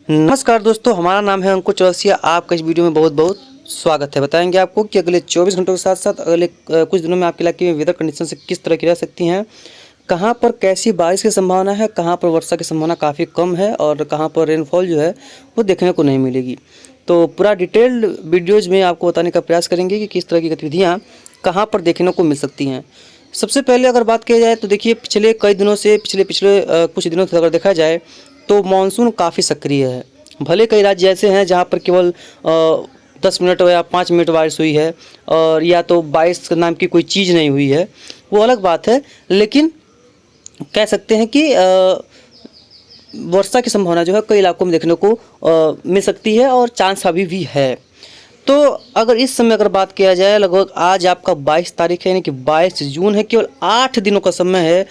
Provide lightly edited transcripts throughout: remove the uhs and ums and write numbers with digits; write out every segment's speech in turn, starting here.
नमस्कार दोस्तों, हमारा नाम है अंकुर चौरसिया। आपका इस वीडियो में बहुत बहुत स्वागत है। बताएंगे आपको कि अगले 24 घंटों के साथ साथ अगले कुछ दिनों में आपके इलाके में वेदर कंडीशन से किस तरह की रह सकती हैं, कहां पर कैसी बारिश की संभावना है, कहां पर वर्षा की संभावना काफ़ी कम है और कहां पर रेनफॉल जो है वो देखने को नहीं मिलेगी। तो पूरा डिटेल्ड वीडियोज़ में आपको बताने का प्रयास करेंगे कि किस तरह की गतिविधियाँ कहाँ पर देखने को मिल सकती हैं। सबसे पहले अगर बात की जाए तो देखिए, पिछले कई दिनों से पिछले कुछ दिनों से अगर देखा जाए तो मानसून काफ़ी सक्रिय है। भले कई राज्य ऐसे हैं जहां पर केवल 10 मिनट या 5 मिनट बारिश हुई है और या तो बारिश नाम की कोई चीज़ नहीं हुई है, वो अलग बात है। लेकिन कह सकते हैं कि वर्षा की संभावना जो है कई इलाकों में देखने को मिल सकती है और चांस अभी भी है। तो अगर इस समय अगर बात किया जाए, लगभग आज आपका 22 तारीख है, यानी कि 22 जून है। केवल 8 दिनों का समय है,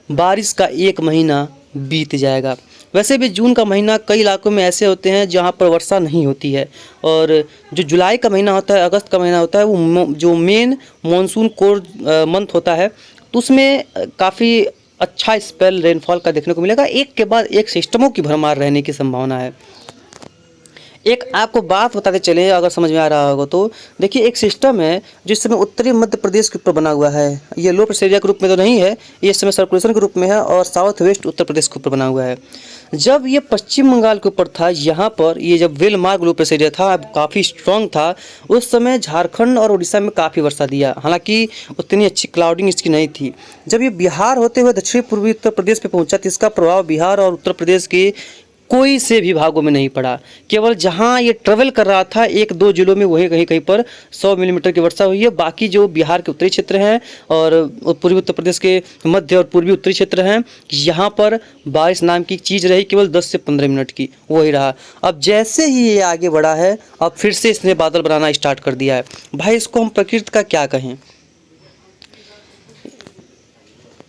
बारिश का 1 महीना बीत जाएगा। वैसे भी जून का महीना कई इलाकों में ऐसे होते हैं जहां पर वर्षा नहीं होती है, और जो जुलाई का महीना होता है, अगस्त का महीना होता है, वो जो मेन मानसून कोर मंथ होता है, तो उसमें काफ़ी अच्छा स्पेल रेनफॉल का देखने को मिलेगा। एक के बाद एक सिस्टमों की भरमार रहने की संभावना है। एक आपको बात बताते चले, अगर समझ में आ रहा होगा तो देखिए, एक सिस्टम है जिस समय उत्तरी मध्य प्रदेश के ऊपर बना हुआ है। ये लो प्रेशर एरिया के रूप में तो नहीं है, ये इस समय सर्कुलेशन के रूप में है और साउथ वेस्ट उत्तर प्रदेश के ऊपर बना हुआ है। जब ये पश्चिम बंगाल के ऊपर था, यहाँ पर ये जब वेलमार्ग लो प्रेशर एरिया था, काफ़ी स्ट्रॉन्ग था, उस समय झारखंड और उड़ीसा में काफ़ी वर्षा दिया। हालांकि उतनी अच्छी क्लाउडिंग इसकी नहीं थी। जब ये बिहार होते हुए दक्षिण पूर्वी उत्तर प्रदेश पे पहुंचा तो इसका प्रभाव बिहार और उत्तर प्रदेश के कोई से भी भागों में नहीं पड़ा। केवल जहां ये ट्रेवल कर रहा था, 1-2 जिलों में वहीं कहीं कहीं पर 100 मिलीमीटर की वर्षा हुई है। बाकी जो बिहार के उत्तरी क्षेत्र हैं और पूर्वी उत्तर प्रदेश के मध्य और पूर्वी उत्तरी क्षेत्र हैं, यहाँ पर बारिश नाम की चीज़ रही केवल 10 से 15 मिनट की, वही रहा। अब जैसे ही ये आगे बढ़ा है, अब फिर से इसने बादल बनाना स्टार्ट कर दिया है। भाई, इसको हम प्रकृति का क्या कहें।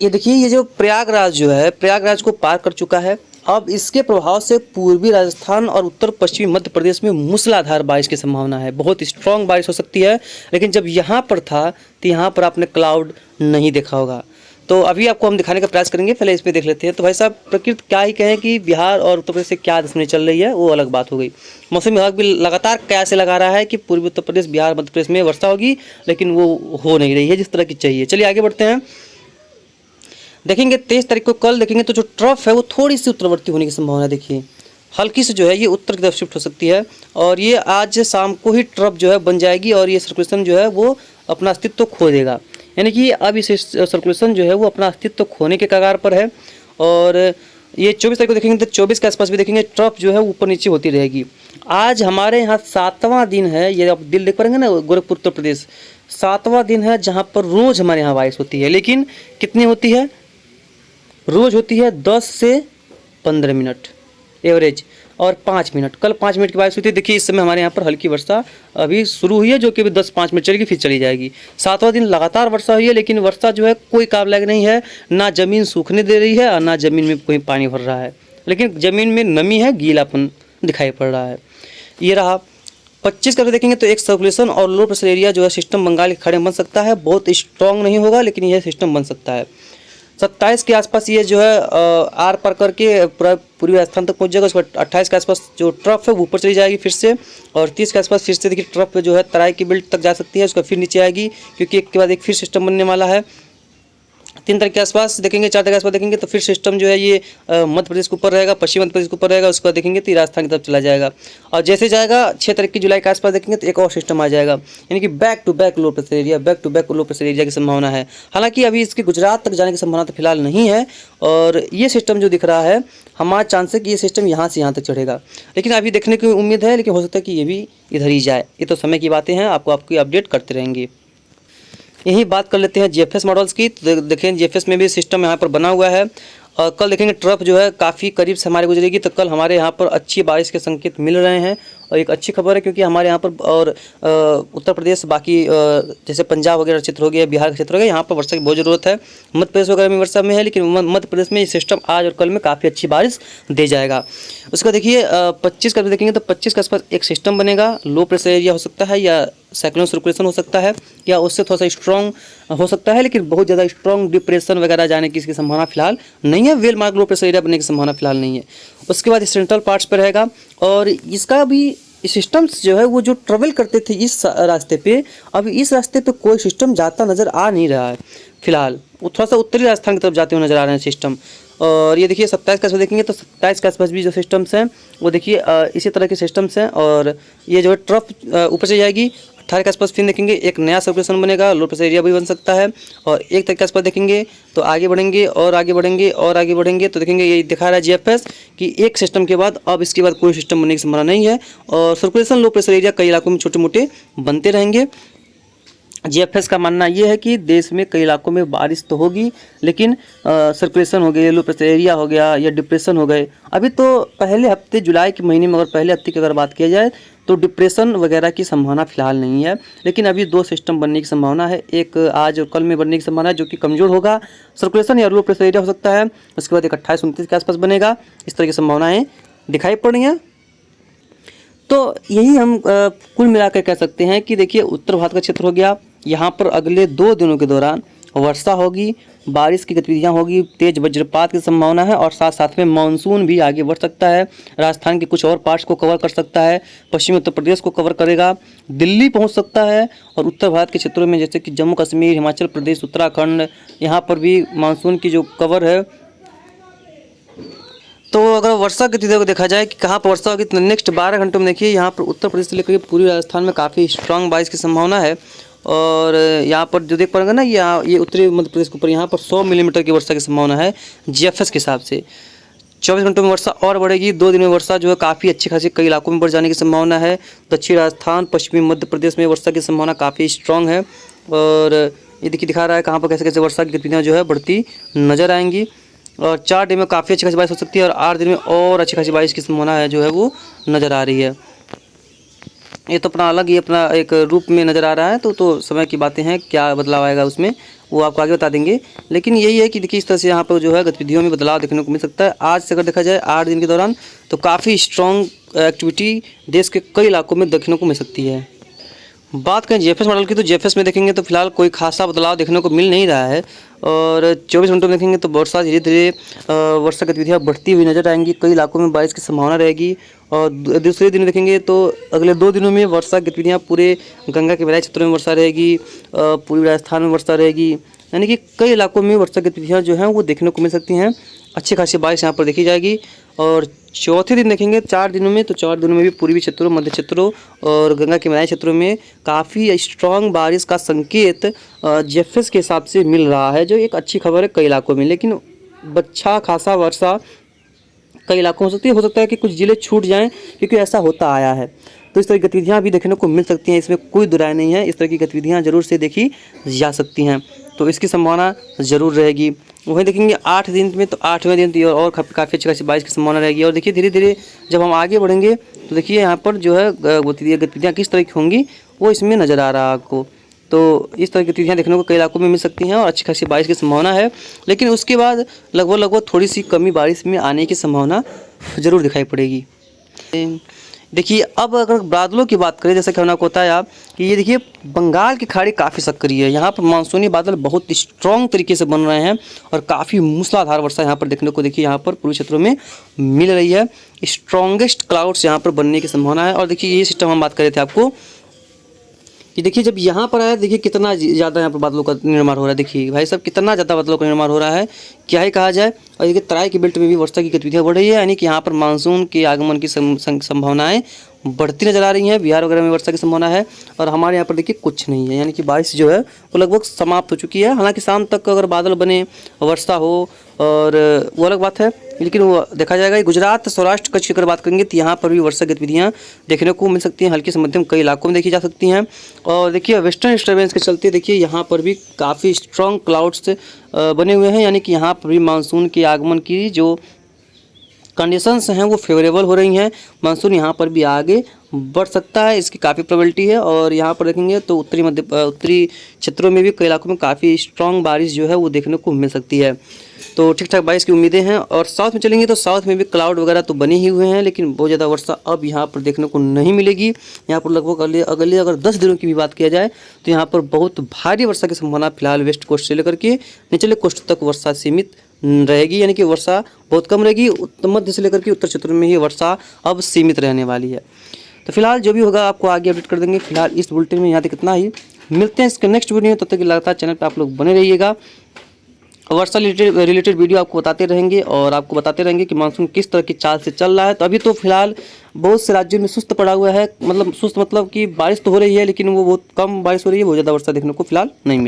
ये देखिए, ये जो प्रयागराज जो है, प्रयागराज को पार कर चुका है। अब इसके प्रभाव से पूर्वी राजस्थान और उत्तर पश्चिमी मध्य प्रदेश में मूसलाधार बारिश की संभावना है। बहुत स्ट्रॉन्ग बारिश हो सकती है। लेकिन जब यहाँ पर था तो यहाँ पर आपने क्लाउड नहीं देखा होगा। तो अभी आपको हम दिखाने का प्रयास करेंगे, पहले इस पर देख लेते हैं। तो भाई साहब, प्रकृति क्या ही कहें कि बिहार और उत्तर प्रदेश से क्या दुश्मनी चल रही है, वो अलग बात हो गई। मौसम विभाग भी लगातार कयास लगा रहा है कि पूर्वी उत्तर प्रदेश, बिहार, मध्य प्रदेश में वर्षा होगी, लेकिन वो हो नहीं रही है जिस तरह की चाहिए। चलिए आगे बढ़ते हैं। देखेंगे 23 तारीख को, कल देखेंगे तो जो ट्रफ है वो थोड़ी सी उत्तरवर्ती होने की संभावना देखिए, हल्की से जो है ये उत्तर की तरफ शिफ्ट हो सकती है। और ये आज शाम को ही ट्रफ जो है बन जाएगी और ये सर्कुलेशन जो है वो अपना अस्तित्व खो देगा। यानी कि अब इस सर्कुलेशन जो है वो अपना अस्तित्व खोने के कगार पर है। और ये 24 तारीख को देखेंगे तो 24 के आसपास भी देखेंगे ट्रफ जो है ऊपर नीचे होती रहेगी। आज हमारे यहाँ 7वां दिन है, ये आप दिल देख पाएंगे ना, गोरखपुर उत्तर प्रदेश 7वां दिन है जहाँ पर रोज़ हमारे यहाँ बारिश होती है। लेकिन कितनी होती है? रोज़ होती है 10 से 15 मिनट एवरेज, और 5 मिनट। कल 5 मिनट की बारिश हुई थी। देखिए, इस समय हमारे यहाँ पर हल्की वर्षा अभी शुरू हुई है, जो कि अभी 10-5 मिनट चलेगी, फिर चली जाएगी। 7वां दिन लगातार वर्षा हुई है, लेकिन वर्षा जो है कोई काम लायक नहीं है। ना ज़मीन सूखने दे रही है और ना ज़मीन में कोई पानी भर रहा है, लेकिन ज़मीन में नमी है, गीलापन दिखाई पड़ रहा है। ये रहा 25 का देखेंगे तो एक सर्कुलेशन और लो प्रेशर एरिया जो है सिस्टम बंगाल के खाड़ी में बन सकता है। बहुत स्ट्रॉन्ग नहीं होगा, लेकिन यह सिस्टम बन सकता है। 27 के आसपास ये जो है आर पार करके पूर्वी राजस्थान तक पहुंच जाएगा। उसके बाद 28 के आसपास जो ट्रफ है वो ऊपर चली जाएगी फिर से, और 30 के आसपास फिर से देखिए ट्रफ जो है तराई की बेल्ट तक जा सकती है, उसका फिर नीचे आएगी, क्योंकि एक के बाद एक फिर सिस्टम बनने वाला है। 3 तारीख के आसपास देखेंगे, 4 तारीख के आसपास देखेंगे तो फिर सिस्टम जो है ये मध्य प्रदेश के ऊपर रहेगा, पश्चिम मध्य प्रदेश के ऊपर रहेगा। उसके बाद देखेंगे तो राजस्थान की तरफ चला जाएगा। और जैसे जाएगा 6 तारीख की जुलाई के आसपास देखेंगे तो एक और सिस्टम आ जाएगा, यानी कि back to back low pressure area, back to back low pressure area की संभावना है। हालांकि अभी इसके गुजरात तक जाने की संभावना तो फिलहाल नहीं है। और ये सिस्टम जो दिख रहा है, हमारा चांस है कि ये सिस्टम यहाँ से यहाँ तक चढ़ेगा, लेकिन अभी देखने की उम्मीद है। लेकिन हो सकता है कि ये भी इधर ही जाए। ये तो समय की बातें हैं, आपकी अपडेट करते रहेंगे। यही बात कर लेते हैं जीएफएस मॉडल्स की। तो देखें, जीएफएस में भी सिस्टम यहाँ पर बना हुआ है। और कल देखेंगे ट्रफ जो है काफ़ी करीब से हमारे गुजरेगी, तो कल हमारे यहाँ पर अच्छी बारिश के संकेत मिल रहे हैं। और एक अच्छी खबर है, क्योंकि हमारे यहाँ पर और उत्तर प्रदेश, बाकी जैसे पंजाब वगैरह क्षेत्र हो गया, बिहार का क्षेत्र हो गया, यहाँ पर वर्षा की बहुत ज़रूरत है। मध्य प्रदेश वगैरह में वर्षा में है, लेकिन मध्य प्रदेश में ये सिस्टम आज और कल में काफ़ी अच्छी बारिश दे जाएगा। उसका देखिए 25 का देखेंगे तो 25 के आसपास एक सिस्टम बनेगा, लो प्रेशर एरिया हो सकता है या साइक्लोन सर्कुलेशन हो सकता है या उससे थोड़ा सा स्ट्रॉन्ग हो सकता है, लेकिन बहुत ज़्यादा स्ट्रॉन्ग डिप्रेशन वगैरह जाने की इसकी संभावना फिलहाल नहीं है। वेल मार्क लो प्रेशर एरिया बनने की संभावना फिलहाल नहीं है। उसके बाद सेंट्रल पार्ट्स पर रहेगा और इसका भी सिस्टम्स जो है वो जो ट्रेवल करते थे इस रास्ते पे, अभी इस रास्ते पे कोई सिस्टम जाता नज़र आ नहीं रहा है फिलहाल। वो थोड़ा सा उत्तरी राजस्थान की तरफ जाते हुए नजर आ रहे हैं सिस्टम। और ये देखिए 27 के आसपास देखेंगे तो 27 के आसपास भी जो सिस्टम्स हैं वो देखिए इसी तरह के सिस्टम्स हैं। और ये जो है ट्रफ ऊपर से जाएगी। 18 के आसपास फिर देखेंगे एक नया सर्कुलेशन बनेगा, लो प्रेशर एरिया भी बन सकता है। और 1 तारीख के आसपास देखेंगे तो आगे बढ़ेंगे और आगे बढ़ेंगे और आगे बढ़ेंगे तो देखेंगे ये दिखा रहा है जीएफएस कि एक सिस्टम के बाद अब इसके बाद कोई सिस्टम बनने की संभावना नहीं है। और सर्कुलेशन लो प्रेशर एरिया कई इलाकों में छोटे मोटे बनते रहेंगे। जीएफएस का मानना ये है कि देश में कई इलाकों में बारिश तो होगी, लेकिन सर्कुलेशन हो गए, लो प्रेशर एरिया हो गया या डिप्रेशन हो गए। अभी तो पहले हफ्ते जुलाई के महीने में अगर पहले हफ्ते की अगर बात किया जाए तो डिप्रेशन वगैरह की संभावना फिलहाल नहीं है, लेकिन अभी 2 सिस्टम बनने की संभावना है। एक आज और कल में बनने की संभावना है जो कि कमज़ोर होगा, सर्कुलेशन या लो प्रेशर एरिया हो सकता है। उसके बाद एक 28-29 के आसपास बनेगा। इस तरह की संभावनाएँ दिखाई पड़ रही हैं। तो यही हम कुल मिलाकर कह सकते हैं कि देखिए उत्तर भारत का क्षेत्र हो गया, यहाँ पर अगले 2 दिनों के दौरान वर्षा होगी, बारिश की गतिविधियाँ होगी, तेज वज्रपात की संभावना है और साथ साथ में मानसून भी आगे बढ़ सकता है। राजस्थान के कुछ और पार्ट्स को कवर कर सकता है, पश्चिमी उत्तर प्रदेश को कवर करेगा, दिल्ली पहुंच सकता है। और उत्तर भारत के क्षेत्रों में जैसे कि जम्मू कश्मीर, हिमाचल प्रदेश, उत्तराखंड, यहाँ पर भी मानसून की जो कवर है। तो अगर वर्षा गतिविधियों को देखा जाए कि कहाँ पर वर्षा होगी तो नेक्स्ट 12 घंटों में देखिए यहाँ पर उत्तर प्रदेश से लेकर पूरी राजस्थान में काफ़ी स्ट्रांग बारिश की संभावना है। और यहाँ पर जो देख पाएंगे ना ये उत्तरी मध्य प्रदेश के ऊपर यहाँ पर 100 मिलीमीटर की वर्षा की संभावना है जीएफएस के हिसाब से। 24 घंटों में वर्षा और बढ़ेगी। 2 दिन में वर्षा जो है काफ़ी अच्छी खासी कई इलाकों में बढ़ जाने की संभावना है। दक्षिण राजस्थान, पश्चिमी मध्य प्रदेश में वर्षा की संभावना काफ़ी स्ट्रांग है। और ये देखिए दिखा रहा है कहाँ पर कैसे कैसे वर्षा की गतिविधियाँ जो है बढ़ती नजर आएंगी। और 4 दिन में काफ़ी अच्छी खासी बारिश हो सकती है और 8 दिन में और अच्छी खासी बारिश की संभावना है जो है वो नज़र आ रही है। ये तो अपना अलग ही अपना एक रूप में नज़र आ रहा है। तो समय की बातें हैं, क्या बदलाव आएगा उसमें वो आपको आगे बता देंगे। लेकिन यही है कि देखिए इस तरह से यहाँ पर जो है गतिविधियों में बदलाव देखने को मिल सकता है। आज से अगर देखा जाए 8 दिन के दौरान तो काफ़ी स्ट्रॉन्ग एक्टिविटी देश के कई इलाकों में देखने को मिल सकती है। बात करें जीएफएस मॉडल की तो जीएफएस में देखेंगे तो फिलहाल कोई खासा बदलाव देखने को मिल नहीं रहा है। और 24 घंटों में देखेंगे तो वर्षा धीरे धीरे वर्षा गतिविधियाँ बढ़ती हुई नजर आएंगी, कई इलाकों में बारिश की संभावना रहेगी। और दूसरे दिन देखेंगे तो अगले 2 दिनों में वर्षा गतिविधियाँ पूरे गंगा के बराई क्षेत्रों में वर्षा रहेगी, पूरी राजस्थान में वर्षा रहेगी, यानी कि कई इलाकों में वर्षा गतिविधियाँ जो हैं वो देखने को मिल सकती हैं। अच्छी खासी बारिश यहाँ पर देखी जाएगी। और चौथे दिन देखेंगे 4 दिनों में तो 4 दिनों में भी पूर्वी क्षेत्रों, मध्य क्षेत्रों और गंगा के मैदानी क्षेत्रों में काफ़ी स्ट्रॉन्ग बारिश का संकेत जीएफएस के हिसाब से मिल रहा है, जो एक अच्छी खबर है कई इलाकों में। लेकिन अच्छा खासा वर्षा कई इलाकों हो सकता है कि कुछ ज़िले छूट जाएं, क्योंकि ऐसा होता आया है। तो इस तरह की गतिविधियाँ भी देखने को मिल सकती हैं, इसमें कोई दुराय नहीं है। इस तरह की गतिविधियाँ जरूर से देखी जा सकती हैं, तो इसकी संभावना ज़रूर रहेगी। वहीं देखेंगे 8 दिन में तो 8वें दिन और काफ़ी अच्छी खासी बारिश की संभावना रहेगी। और देखिए धीरे धीरे जब हम आगे बढ़ेंगे तो देखिए यहाँ पर जो है गतिविधियाँ किस तरह की होंगी वो इसमें नज़र आ रहा है आपको। तो इस तरह की गतिविधियाँ देखने को कई इलाकों में मिल सकती हैं और अच्छी खासी बारिश की संभावना है। लेकिन उसके बाद लगभग थोड़ी सी कमी बारिश में आने की संभावना ज़रूर दिखाई पड़ेगी। देखिए अब अगर बादलों की बात करें, जैसा कि हमने आपको बताया कि ये देखिए बंगाल की खाड़ी काफ़ी सक्रिय है, यहाँ पर मानसूनी बादल बहुत स्ट्रॉन्ग तरीके से बन रहे हैं और काफ़ी मूसलाधार वर्षा यहाँ पर देखने को देखिए यहाँ पर पूर्वी क्षेत्रों में मिल रही है। स्ट्रॉन्गेस्ट क्लाउड्स यहाँ पर बनने की संभावना है। और देखिए ये सिस्टम हम बात कर रहे थे आपको कि देखिए जब यहाँ पर आया देखिए कितना ज़्यादा यहाँ पर बादलों का निर्माण हो रहा है। देखिए भाई साहब कितना ज़्यादा बादलों का निर्माण हो रहा है, क्या ही कहा जाए। और देखिए तराई की बेल्ट में भी वर्षा की गतिविधियाँ बढ़ रही है, यानी कि यहाँ पर मानसून के आगमन की संभावनाएं बढ़ती नजर आ रही हैं। बिहार वगैरह में वर्षा की संभावना है और हमारे यहाँ पर देखिए कुछ नहीं है, यानी कि बारिश जो है वो लगभग समाप्त हो चुकी है। हालांकि शाम तक अगर बादल बने वर्षा हो और वो अलग बात है, लेकिन वो देखा जाएगा। गुजरात, सौराष्ट्र, कच्छ की अगर बात करेंगे तो यहाँ पर भी वर्षा गतिविधियाँ देखने को मिल सकती हैं, हल्की से मध्यम कई इलाकों में देखी जा सकती हैं। और देखिए वेस्टर्न डिस्टर्बेंस के चलते देखिए यहाँ पर भी काफ़ी स्ट्रॉन्ग क्लाउड्स बने हुए हैं, यानी कि यहाँ पर भी मानसून के आगमन की जो कंडीशंस हैं वो फेवरेबल हो रही हैं। मानसून यहाँ पर भी आगे बढ़ सकता है, इसकी काफ़ी प्रोबेबिलिटी है। और यहाँ पर देखेंगे तो उत्तरी क्षेत्रों में भी कई इलाकों में काफ़ी स्ट्रॉन्ग बारिश जो है वो देखने को मिल सकती है। तो ठीक ठाक बारिश की उम्मीदें हैं। और साउथ में चलेंगे तो साउथ में भी क्लाउड वगैरह तो बने ही हुए हैं, लेकिन बहुत ज़्यादा वर्षा अब यहाँ पर देखने को नहीं मिलेगी। यहाँ पर लगभग अगले अगर 10 दिनों की भी बात किया जाए तो यहाँ पर बहुत भारी वर्षा की संभावना फिलहाल वेस्ट कोस्ट से लेकर के निचले कोस्ट तक वर्षा सीमित रहेगी, यानी कि वर्षा बहुत कम रहेगी। मध्य से लेकर के उत्तर क्षेत्र में ही वर्षा अब सीमित रहने वाली है। तो फिलहाल जो भी होगा आपको आगे अपडेट कर देंगे। फिलहाल इस बुलेटिन में यहाँ तक इतना ही, मिलते हैं इसके नेक्स्ट वीडियो में। तब तक लगातार चैनल पर आप लोग बने रहिएगा। वर्षा रिलेटेड वीडियो आपको बताते रहेंगे और आपको बताते रहेंगे कि मानसून किस तरह की चाल से चल रहा है। तो अभी तो फिलहाल बहुत से राज्यों में सुस्त पड़ा हुआ है, मतलब सुस्त मतलब कि बारिश तो हो रही है लेकिन वो बहुत कम बारिश हो रही है, बहुत ज़्यादा वर्षा देखने को फिलहाल नहीं मिली।